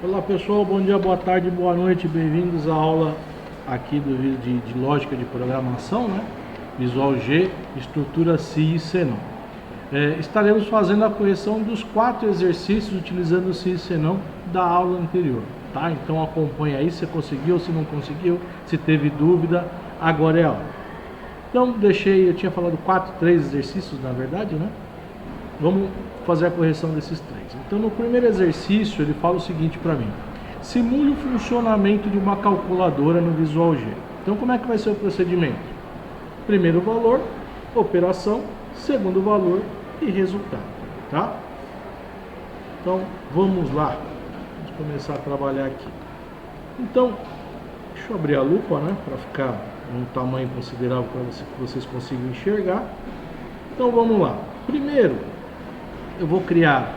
Olá pessoal, bom dia, boa tarde, boa noite, bem-vindos à aula aqui de lógica de programação, né? Visual G, estrutura Si e Senão. Estaremos fazendo a correção dos 4 exercícios utilizando o Si e Senão da aula anterior, tá? Então acompanha aí se conseguiu, se não conseguiu, se teve dúvida, agora é a hora. Então eu tinha falado 3 exercícios na verdade, né? Vamos fazer a correção desses 3. Então, no primeiro exercício, ele fala o seguinte para mim: simule o funcionamento de uma calculadora no Visual G. Então, como é que vai ser o procedimento? Primeiro valor, operação, segundo valor e resultado, tá? Então, vamos lá. Vamos começar a trabalhar aqui. Então, deixa eu abrir a lupa, né, para ficar um tamanho considerável para que vocês consigam enxergar. Então, vamos lá. Primeiro, eu vou criar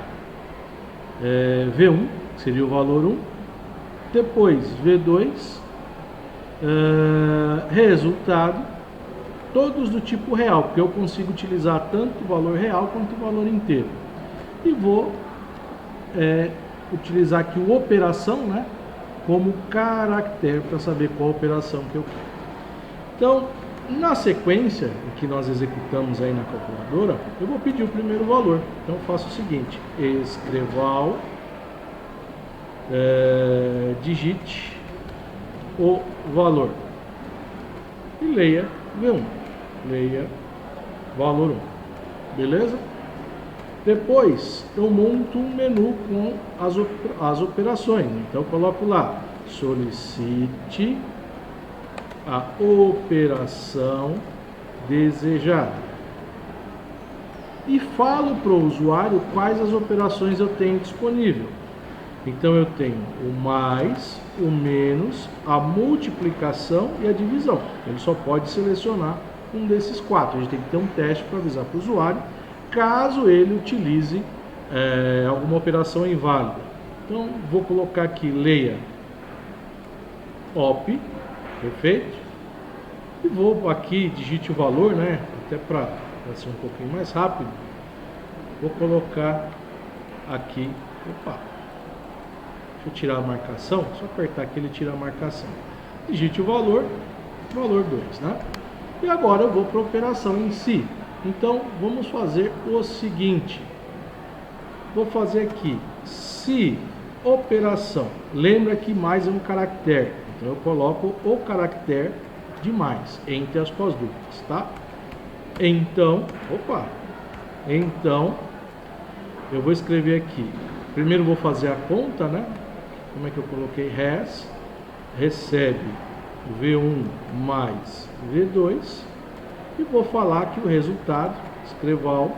V1, que seria o valor 1, depois V2, resultado, todos do tipo real, porque eu consigo utilizar tanto o valor real quanto o valor inteiro. E vou utilizar aqui o operação, né, como caractere para saber qual operação que eu quero. Então, na sequência que nós executamos aí na calculadora, eu vou pedir o primeiro valor. Então eu faço o seguinte: escreval, digite o valor e leia V1, leia valor 1, beleza? Depois eu monto um menu com as operações. Então eu coloco lá, solicite a operação desejada e falo para o usuário quais as operações eu tenho disponível. Então eu tenho o mais, o menos, a multiplicação e a divisão. Ele só pode selecionar um desses 4. A gente tem que ter um teste para avisar para o usuário caso ele utilize alguma operação inválida. Então vou colocar aqui leia op. Perfeito? E vou aqui, digite o valor, né? Até para ser um pouquinho mais rápido. Vou colocar aqui. Opa! Deixa eu tirar a marcação. Só apertar aqui ele tira a marcação. Digite o valor 2, né? E agora eu vou para a operação em si. Então vamos fazer o seguinte. Vou fazer aqui se operação. Lembra que mais é um caractere. Então eu coloco o caractere de mais entre aspas duplas, tá? Então eu vou escrever aqui. Primeiro vou fazer a conta, né? Como é que eu coloquei? Recebe V1 mais V2 e vou falar que o resultado, escreval,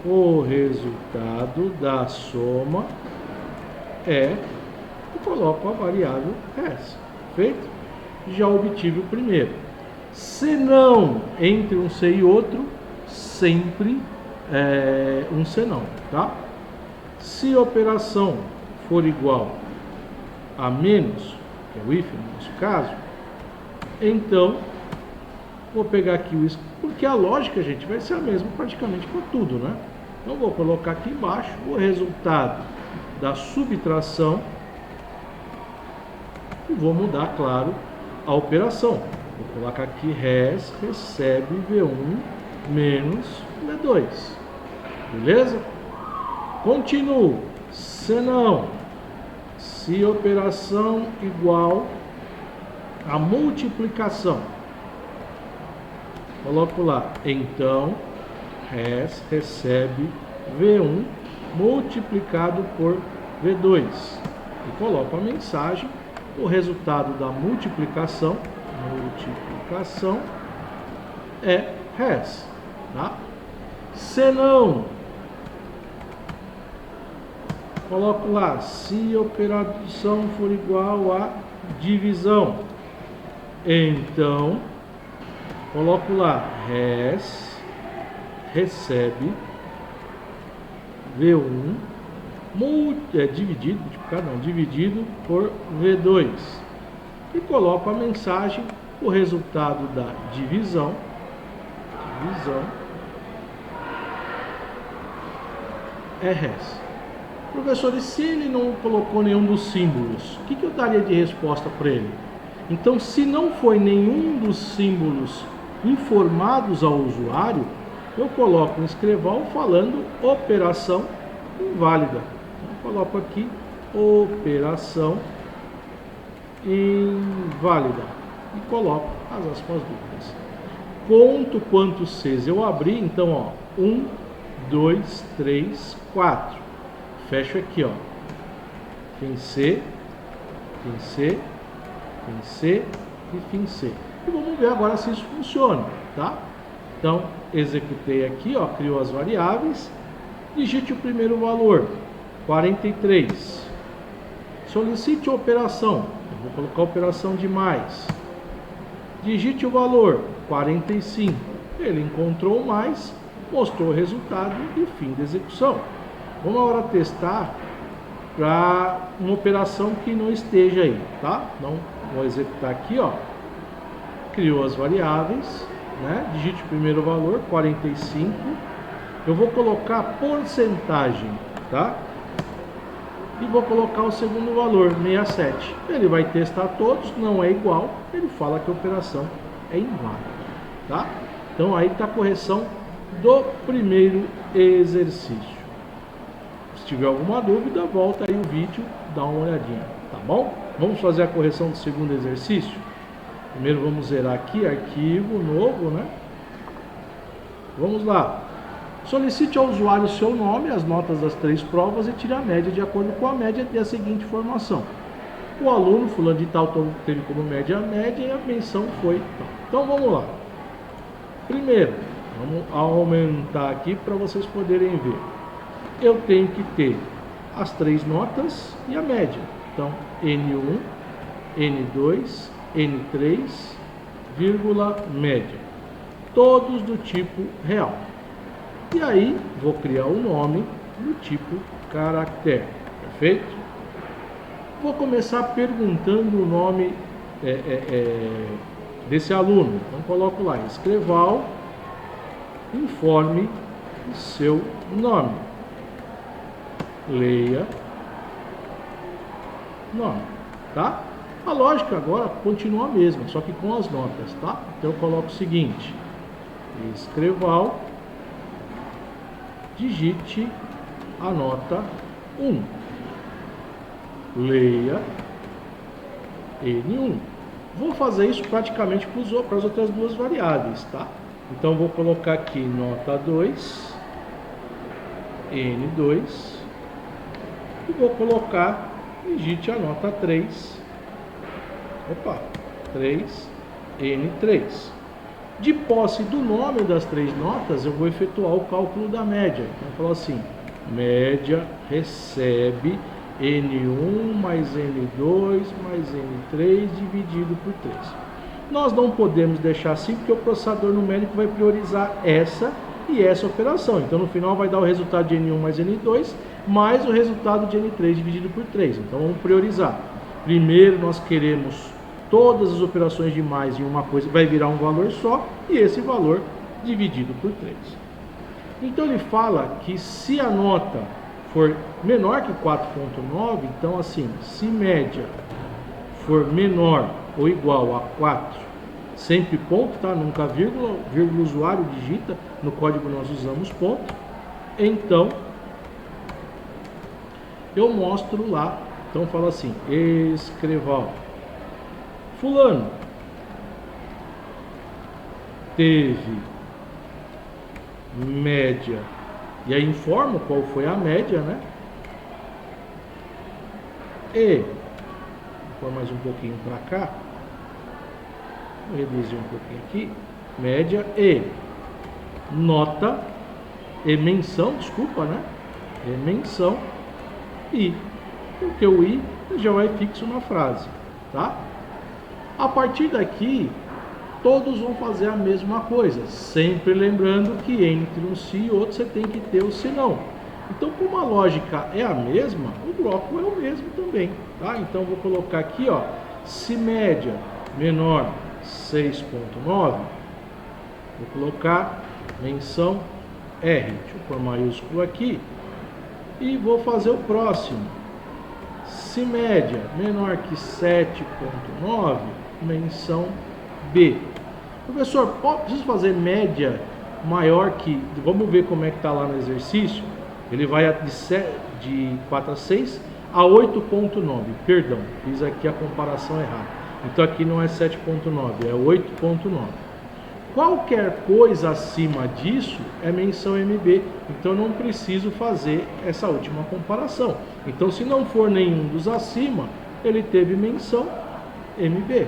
o resultado da soma e coloco a variável res. Feito? Já obtive o primeiro. Se não, entre um C e outro, sempre um senão, tá? Se a operação for igual a menos, que é o if no nosso caso, então vou pegar aqui o isso, porque a lógica, gente, vai ser a mesma praticamente para tudo, né? Então vou colocar aqui embaixo o resultado da subtração e vou mudar, claro, a operação. Vou colocar aqui res recebe V1 menos V2. Beleza? Continuo. Senão, se operação igual a multiplicação, coloco lá, então res recebe V1 multiplicado por V2 e coloco a mensagem: o resultado da multiplicação é res, tá? Se não, coloco lá, se a operação for igual a divisão, então coloco lá, res recebe V1 dividido por V2 e coloco a mensagem: o resultado da divisão é res. Professor, e se ele não colocou nenhum dos símbolos, o que eu daria de resposta para ele? Então, se não foi nenhum dos símbolos informados ao usuário, eu coloco um escreval falando operação inválida. Então, eu coloco aqui operação inválida e coloco as aspas duplas. Conto quantos Cs eu abri, então, ó, 1, 2, 3, 4. Fecho aqui, ó. Fim C, fim C, fim C e fim C. E vamos ver agora se isso funciona, tá? Então, executei aqui, ó, criou as variáveis. Digite o primeiro valor, 43. Solicite a operação. Eu vou colocar a operação de mais. Digite o valor, 45. Ele encontrou mais, mostrou o resultado e fim da execução. Vamos agora testar para uma operação que não esteja aí, tá? Então, vou executar aqui, ó. Criou as variáveis, né? Digite o primeiro valor, 45. Eu vou colocar porcentagem, tá? E vou colocar o segundo valor, 67. Ele vai testar todos, não é igual, ele fala que a operação é inválida, tá? Então aí está a correção do primeiro exercício. Se tiver alguma dúvida, volta aí o vídeo, dá uma olhadinha, tá bom? Vamos fazer a correção do segundo exercício? Primeiro vamos zerar aqui, arquivo novo, né? Vamos lá. Solicite ao usuário o seu nome, as notas das 3 provas e tire a média. De acordo com a média, dê a seguinte informação. O aluno, fulano de tal, teve como média a média e a menção foi tal. Então vamos lá. Primeiro, vamos aumentar aqui para vocês poderem ver. Eu tenho que ter as 3 notas e a média. Então, N1, N2, N3, vírgula, média. Todos do tipo real. E aí, vou criar o nome do tipo caractere. Perfeito? Vou começar perguntando o nome desse aluno. Então, coloco lá, escreval, informe o seu nome. Leia nome, tá? A lógica agora continua a mesma, só que com as notas, tá? Então eu coloco o seguinte, escreval, digite a nota 1, leia N1. Vou fazer isso praticamente para as outras duas variáveis, tá? Então vou colocar aqui nota 2, N2, e vou colocar, digite a nota 3, 3, N3. De posse do nome das 3 notas, eu vou efetuar o cálculo da média. Então, eu falo assim, média recebe N1 mais N2 mais N3 dividido por 3. Nós não podemos deixar assim, porque o processador numérico vai priorizar essa e essa operação. Então, no final, vai dar o resultado de N1 mais N2, mais o resultado de N3 dividido por 3. Então, vamos priorizar. Primeiro, nós queremos todas as operações de mais em uma coisa, vai virar um valor só, e esse valor dividido por 3. Então, ele fala que se a nota for menor que 4.9, então, assim, se média for menor ou igual a 4, sempre ponto, tá? Nunca vírgula, vírgula o usuário digita, no código nós usamos ponto, então eu mostro lá, então falo assim, escreval, fulano teve média, e aí informo qual foi a média, né? E vou mais um pouquinho para cá, vou reduzir um pouquinho aqui, média e nota e menção, desculpa, né? E menção e, porque o i já vai fixo na frase, tá? A partir daqui, todos vão fazer a mesma coisa, sempre lembrando que entre um se e outro você tem que ter o senão. Então, como a lógica é a mesma, o bloco é o mesmo também, tá? Então, vou colocar aqui, ó, se média menor 6.9, vou colocar menção R, deixa eu pôr maiúsculo aqui, E vou fazer o próximo. Se média menor que 7,9, menção B. Professor, preciso fazer média maior que... Vamos ver como é que está lá no exercício. Ele vai de 4 a 6 a 8,9. Perdão, fiz aqui a comparação errada. Então aqui não é 7,9, é 8,9. Qualquer coisa acima disso é menção MB. Então não preciso fazer essa última comparação. Então se não for nenhum dos acima, ele teve menção MB.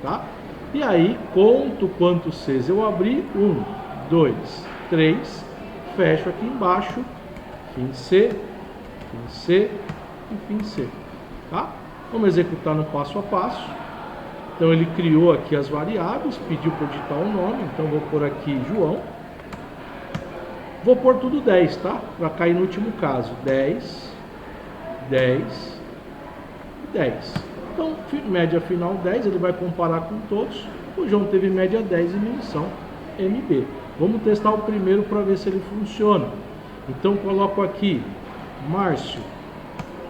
Tá? E aí, conto quantos Cs eu abri. 1, 2, 3. Fecho aqui embaixo. Fim C, fim C e fim C. Tá? Vamos executar no passo a passo. Então ele criou aqui as variáveis, pediu para digitar o nome. Então vou pôr aqui João. Vou pôr tudo 10, tá? Para cair no último caso. 10, 10 e 10. Então, média final 10, ele vai comparar com todos. O João teve média 10 e menção MB. Vamos testar o primeiro para ver se ele funciona. Então, coloco aqui Márcio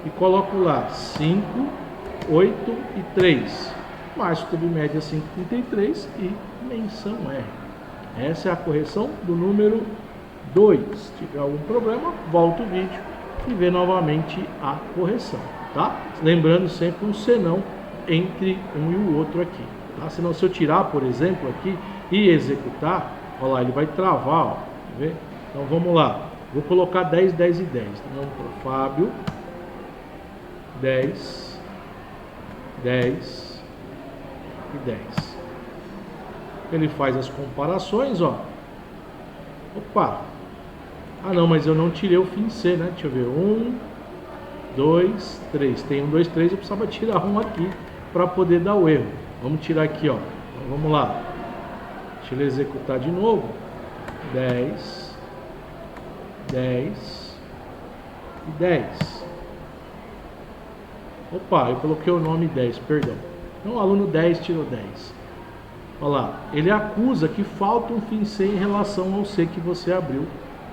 e coloco lá 5, 8 e 3. Márcio teve média 5,33 e menção R. Essa é a correção do número 2. Se tiver algum problema, volta o vídeo e vê novamente a correção. Tá? Lembrando sempre um senão entre um e o outro aqui. Tá? Senão, se eu tirar, por exemplo, aqui e executar, olha lá, ele vai travar. Ó, quer ver? Então vamos lá. Vou colocar 10, 10 e 10. Então vamos para o Fábio. 10, 10 e 10. Ele faz as comparações, ó. Opa! Ah não, mas eu não tirei o fim C, né? Deixa eu ver. 1, 2, 3. Tem 1, 2, 3. Eu precisava tirar um aqui para poder dar o erro. Vamos tirar aqui, ó. Então, vamos lá. Deixa ele executar de novo. 10, 10 e 10. Opa, eu coloquei o nome 10, perdão. Então o aluno 10 tirou 10. Olha lá, ele acusa que falta um fim C em relação ao C que você abriu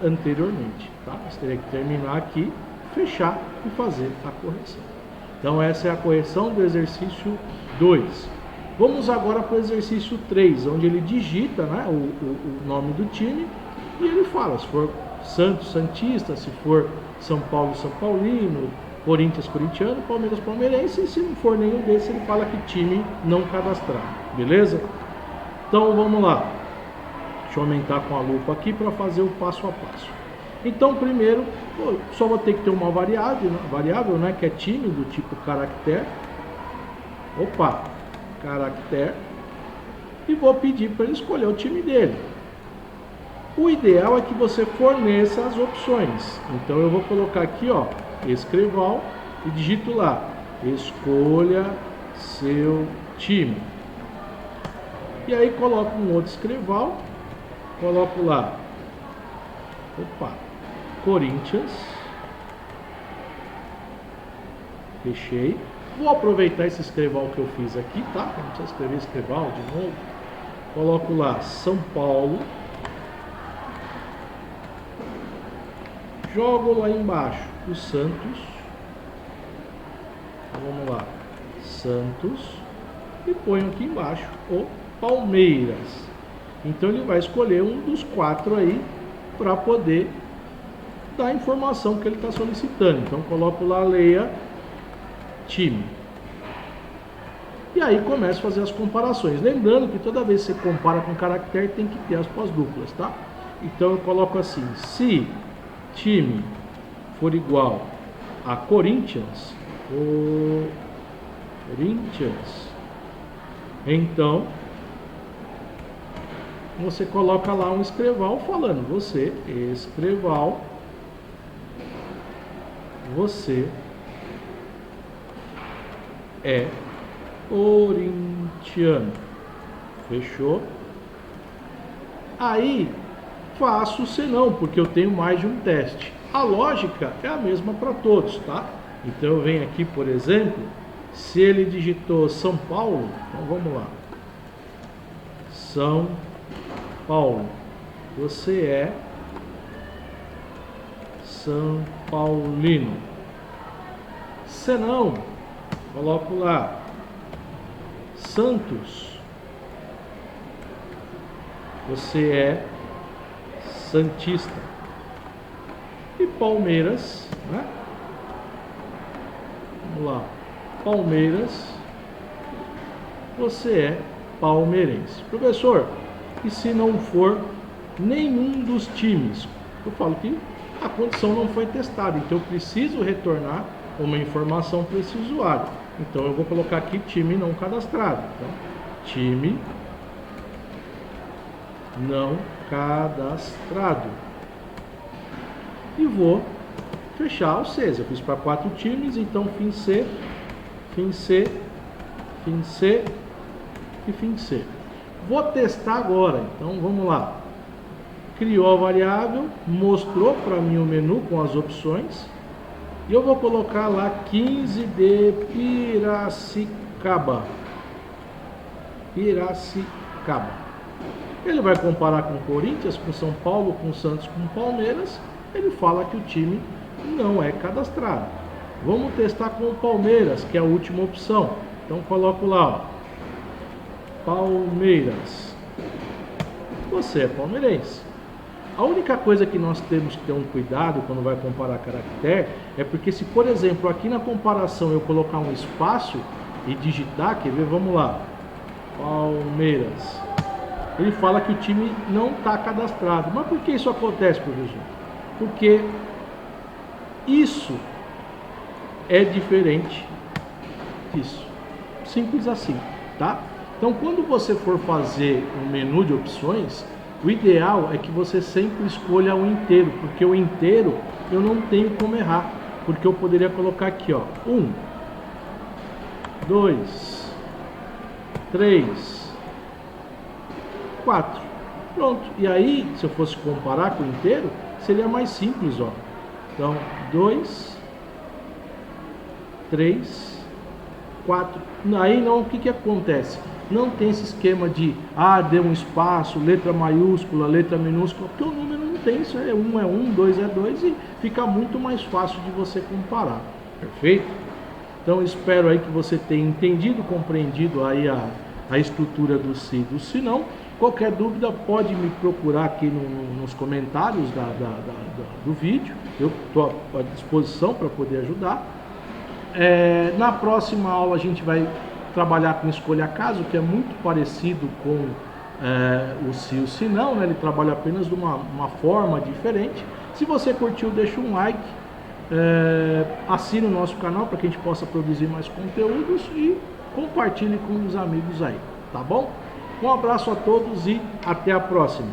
anteriormente. Tá? Você teria que terminar aqui, fechar e fazer a correção. Então essa é a correção do exercício 2. Vamos agora para o exercício 3, onde ele digita, né, o nome do time e ele fala, se for Santos, Santista, se for São Paulo, São Paulino, Corinthians, Corintiano, Palmeiras, Palmeirense, e se não for nenhum desses, ele fala que time não cadastrado, beleza? Então vamos lá, deixa eu aumentar com a lupa aqui para fazer o passo a passo. Então primeiro, só vou ter que ter uma variável, né, que é time, do tipo caractere, caractere, e vou pedir para ele escolher o time dele. O ideal é que você forneça as opções. Então eu vou colocar aqui, ó, escrival e digito lá, escolha seu time. E aí coloco um outro escrival, coloco lá, Corinthians, fechei. Vou aproveitar esse escrival que eu fiz aqui, tá? Não precisa escrever escrival de novo. Coloco lá São Paulo. Jogo lá embaixo o Santos. Vamos lá, Santos. E ponho aqui embaixo o Palmeiras. Então ele vai escolher um dos 4 aí para poder dar a informação que ele está solicitando. Então coloco lá, leia time. E aí começo a fazer as comparações. Lembrando que toda vez que você compara com caractere tem que ter as pós-duplas, tá? Então eu coloco assim, se time for igual a Corinthians, então você coloca lá um escrival falando, você é corintiano. Fechou? Aí faço o senão, porque eu tenho mais de um teste. A lógica é a mesma para todos, tá? Então eu venho aqui, por exemplo, se ele digitou São Paulo, então vamos lá. São Paulo. Você é São Paulino. Senão, coloco lá Santos. Você é santista. E Palmeiras, né? Vamos lá. Palmeiras. Você é palmeirense. Professor, e se não for nenhum dos times? Eu falo que a condição não foi testada, então eu preciso retornar uma informação para esse usuário. Então eu vou colocar aqui time não cadastrado. Então, time não cadastrado. E vou fechar, ou seja, eu fiz para 4 times, então fim C, fim C, fim C e fim C. Vou testar agora, então vamos lá. Criou a variável, mostrou para mim o menu com as opções. E eu vou colocar lá 15 de Piracicaba. Piracicaba. Ele vai comparar com Corinthians, com São Paulo, com Santos, com Palmeiras. Ele fala que o time não é cadastrado. Vamos testar com o Palmeiras, que é a última opção. Então coloco lá, ó, Palmeiras. Você é palmeirense. A única coisa que nós temos que ter um cuidado quando vai comparar caractere é porque se, por exemplo, aqui na comparação eu colocar um espaço e digitar, quer ver? Vamos lá. Palmeiras. Ele fala que o time não está cadastrado. Mas por que isso acontece, professor? Porque isso é diferente disso. Simples assim, tá? Então, quando você for fazer um menu de opções, o ideal é que você sempre escolha o inteiro, porque o inteiro eu não tenho como errar, porque eu poderia colocar aqui, ó, 1, 2, 3, 4. Pronto. E aí, se eu fosse comparar com o inteiro, seria mais simples, ó. Então, 2, 3, 4. Aí não, o que que acontece? Não tem esse esquema de, deu um espaço, letra maiúscula, letra minúscula, porque o número não tem isso, é 1 é 1, 2 é 2 e fica muito mais fácil de você comparar, perfeito? Então espero aí que você tenha entendido, compreendido aí a estrutura do se e do se não. Qualquer dúvida pode me procurar aqui nos comentários do vídeo, eu estou à disposição para poder ajudar. Na próxima aula a gente vai trabalhar com escolha caso, que é muito parecido com o se e o se não, né? Ele trabalha apenas de uma forma diferente. Se você curtiu, deixa um like, assine o nosso canal para que a gente possa produzir mais conteúdos e compartilhe com os amigos aí, tá bom? Um abraço a todos e até a próxima.